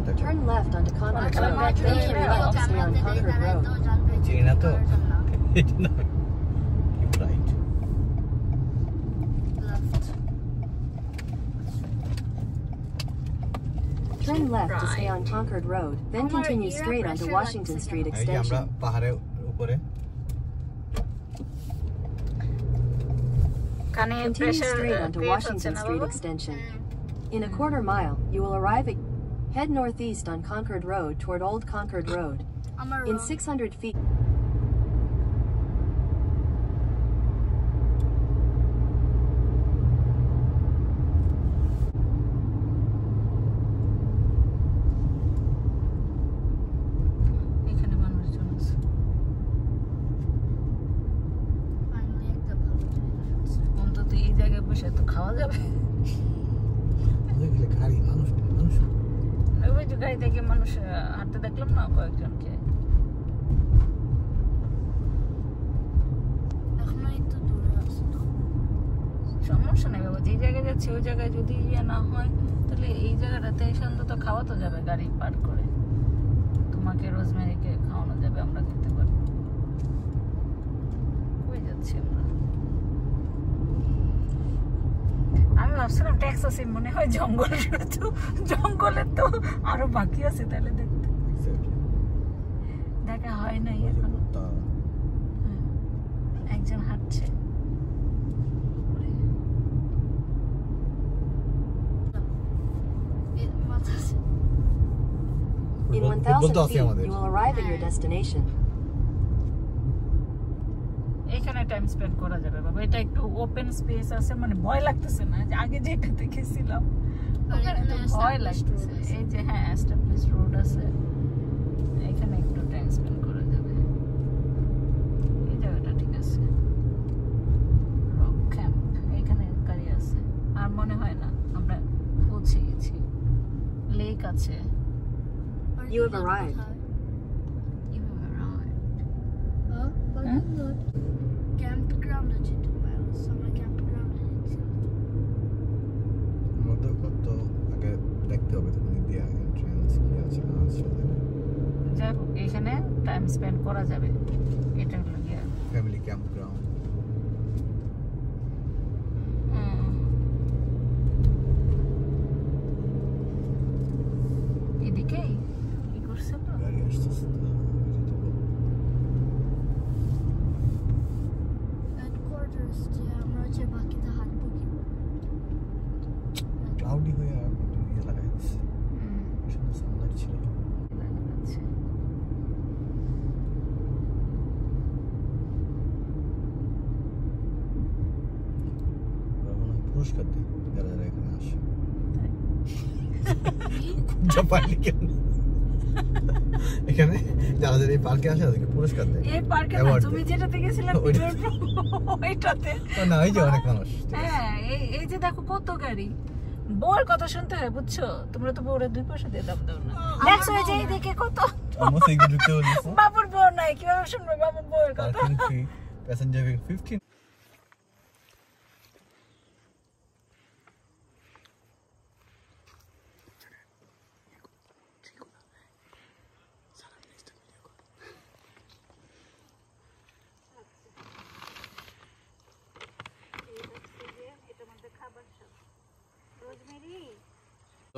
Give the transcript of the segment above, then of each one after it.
Turn left onto Concord Road. Then turn right to stay on Concord Road. চিনি না তো right Turn left to stay on Concord Road. Then continue straight onto Washington Street আমরা Extension. পাহাড়ের উপরে Continue straight onto Washington Street Extension. In a quarter mile, you will arrive at. Head northeast on Concord Road toward Old Concord Road. In 600 feet. খাওয়া যাবে গাড়ি থেকে মানুষ হাঁটতে দেখলাম না কয়েকজনকে সমস্যা নেই বাবা যে জায়গায় যাচ্ছে ওই জায়গায় যদি ইয়ে না হয় তাহলে এই জায়গাটাতে এসে অন্তত খাওয়া তো যাবে গাড়ি পার করে তোমাকে রোজমেরিকে খাওয়ানো যাবে আমরা খেতে পারবো কই যাচ্ছি আমরা আমি ভাবছিলাম টেক্সাসে মনে হয় জঙ্গল তো জঙ্গলের তো আরো বাকি আছে তাহলে দেখতে দেখা হয় নাই এখন একজন হাঁটছে In 1,000 feet, you will arrive at your destination. এখানে টাইম স্পেন্ড করা যাবে বাবা এটা একটু ওপেন স্পেস আছে মানে ভয় লাগতেছে না যে আগে যেটাতে গেছিলাম ওখানে তো ভয় লাগতেছে এই যে হ্যাঁ এস্টাবলিশ রোড আছে এখানে একটু টাইম স্পেন্ড করা যাবে এই জায়গাটা ঠিক আছে রক ক্যাম্প এখানে গাড়ি আছে আর মনে হয় না আমরা পৌঁছে গেছি লেক আছে You have arrived. Campground আছে 2 miles. আমরা campground আছে। আমাদের কত আগে দেখতে হবে তো ইন্ডিয়া এন্ট্রান্স কি আছে না আছে যাই হোক এখানে টাইম স্পেন্ড করা যাবে এটা হলো গিয়া ফ্যামিলি ক্যাম্পগ্রাউন্ড এদিকেই কি করছে তো গাড়ি আসছে Headquarters যে আমরা যে বাকিতে হাঁটবো কি ক্লাউডি হয়ে আর ইয়ে লাগাইছে শুনে সানলাইট ছিল লাগাচ্ছে পুরস্কার দিই যারা যারা এখানে আসে জাপানি কেন এখানে যারা যারা এই পার্কে আসে তাদেরকে পুরস্কার দেয় এই পার্কে না তুমি যেটাতে গেছিলে ওইটাতে না ওই যে অনেক মানুষ হ্যাঁ এই যে দেখো কত গাড়ি বউয়ের কথা শুনতে হয় বুঝছো তোমরা তো বউরে 2 পয়সা দিয়ে দাম দাও না দেখছো এই যে এইদিকে কত বাবুর বউ নাই কিভাবে শুনবে বাবুর বউয়ের কথা প্যাসেঞ্জার 15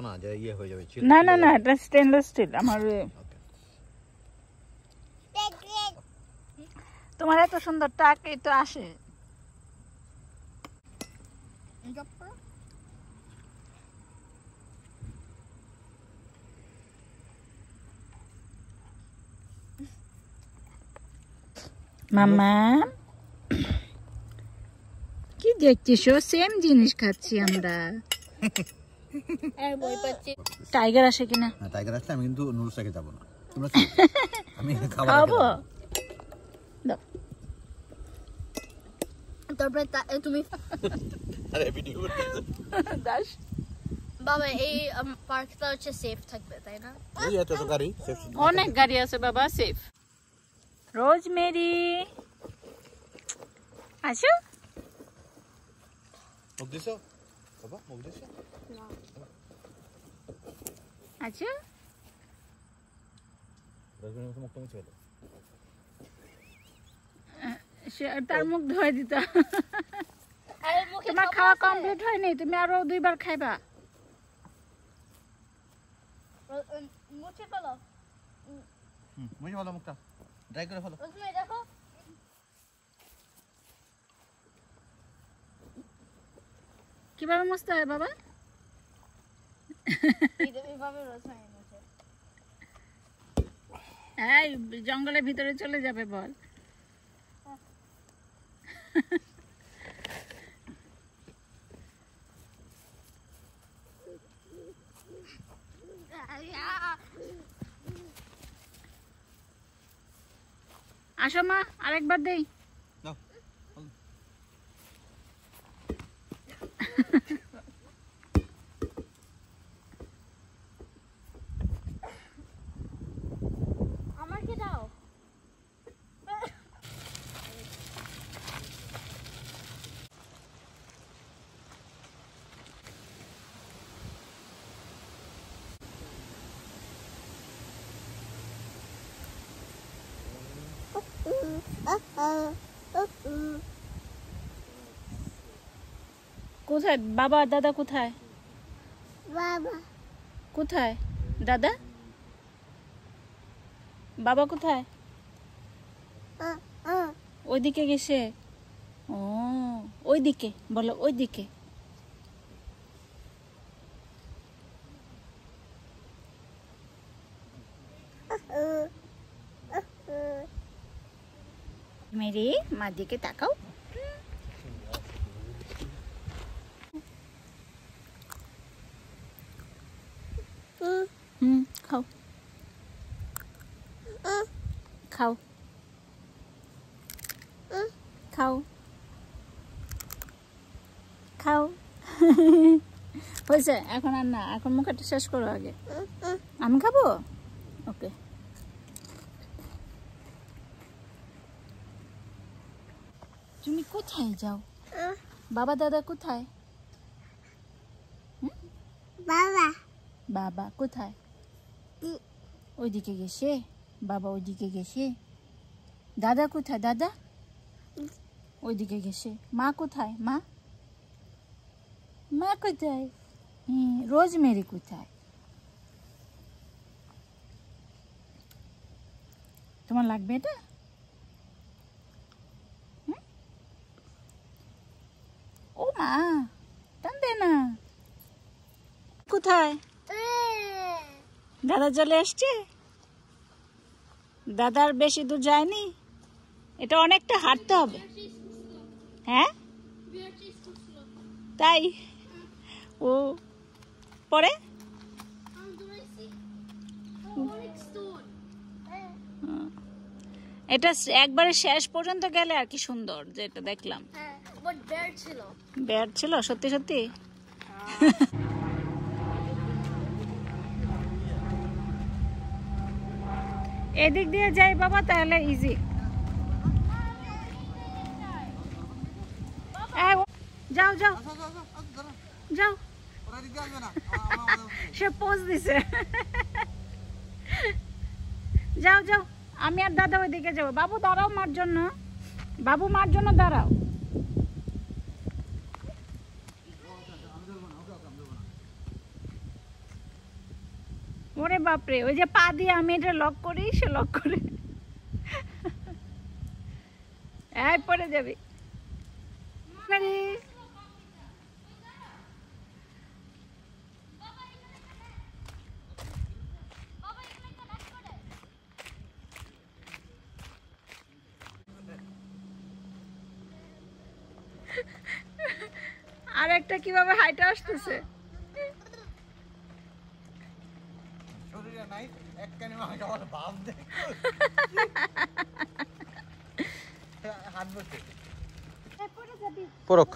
না যা ইয়ে হয়ে যাবে না না না এটা স্টেনলেস স্টিল আমার তোমার এত সুন্দর টাক এই তো আসে মামা কি দেখছিস সেম জিনিস খাচ্ছি আমরা টাইগার আসে কিনা টাইগার আসলে আমি কিন্তু নুডলস রেখে যাবো না তোমরা আমি খাবো তারপরে তুমি আরে ভিডিও দাস বাবা এই পার্কটা হচ্ছে সেফ থাকবে তাই না ওই এত গাড়ি সেফ অনেক গাড়ি আছে বাবা সেফ রোজমেরি আসো মুখ দিছো বাবা মুখ দিছো আচ্ছা তার মুখ ধুয়ে দিত। তোমার খাওয়া কমপ্লিট হয়নি, তুমি আরো 2 বার খাইবা। মুছে ফেলো। মুছে ফেলো মুখটা, ড্রাই করে ফেলো। দেখো কিভাবে মুছতে হয় বাবা? এইভাবে রোজমেরি মুছে। এই জঙ্গলের ভিতরে চলে যাবে বল। আসো মা, আরেকবার দেই। আমার কি দাও? কোথায় বাবা দাদা কোথায়? বাবা কোথায় দাদা? বাবা কোথায়? ওইদিকে গেছে। ও ওইদিকে বলো, ওইদিকে। মেরে মার দিকে তাকাও। খাও খাও খাও খাও। হয়েছে, এখন আর না, এখন মুখটা শেষ করো আগে। আমি খাবো? ওকে। তুমি কোথায় যাও? বাবা দাদা কোথায়? বাবা বাবা কোথায়? ওইদিকে গেছে। বাবা ওইদিকে গেছে। দাদা কোথায়? দাদা ওইদিকে গেছে। মা কোথায়? মা মা কোথায়? রোজমেরি কোথায়? তোমার লাগবে এটা? ও মা, টান দে না। কোথায়? দাদা চলে আসছে। দাদার বেশি দূর যায়নি, এটা অনেকটা হাঁটতে হবে। হ্যাঁ তাই? ও পরে এটা একবারে শেষ পর্যন্ত গেলে আর কি সুন্দর, যেটা দেখলাম। বেয়ার ছিল সত্যি সত্যি। এদিক দিয়ে যাই বাবা, তাহলে ইজি। যাও যাও যাও। সে পোজ দিছে। যাও যাও, আমি আর দাদা ওইদিকে যাবো। বাবু দাঁড়াও মার জন্য, বাবু মার জন্য দাঁড়াও। ওরে বাপরে, ওই যে পা দিয়ে আমি এটা লক করি, সে লক করে। এই পড়ে যাবি। আর একটা কিভাবে হাইটে আসতেছে। পরক,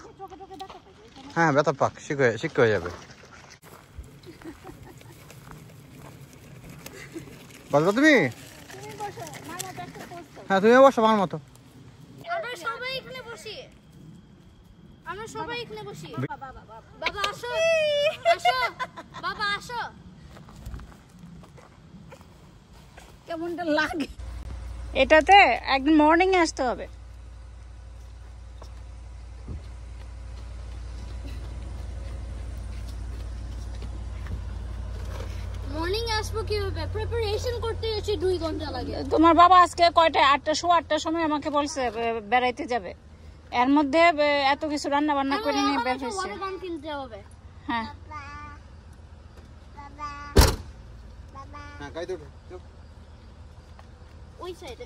হ্যাঁ ব্যথা পাক, শিখে হয়ে যাবে। বলবো তুমি? হ্যাঁ তুমিও বসো আমার মতো। আমরা সবাই এখানে বসি। বাবা আসো, আসো বাবা আসো। কেমনটা লাগে এটাতে একদিন মর্নিং এ আসতে হবে মর্নিং আসবো কিভাবে প্রিপারেশন করতে এসে 2 ঘন্টা লাগে তোমার বাবা আজকে কয়টা 8টার সময় আমাকে বলছে বেড়াইতে যাবে এর মধ্যে এত কিছু রান্না বান্না করে নিয়ে বের হইছে ওয়াটার গান কিনতে হবে হ্যাঁ হ্যাঁ গাইতে উঠো ওই সাইডে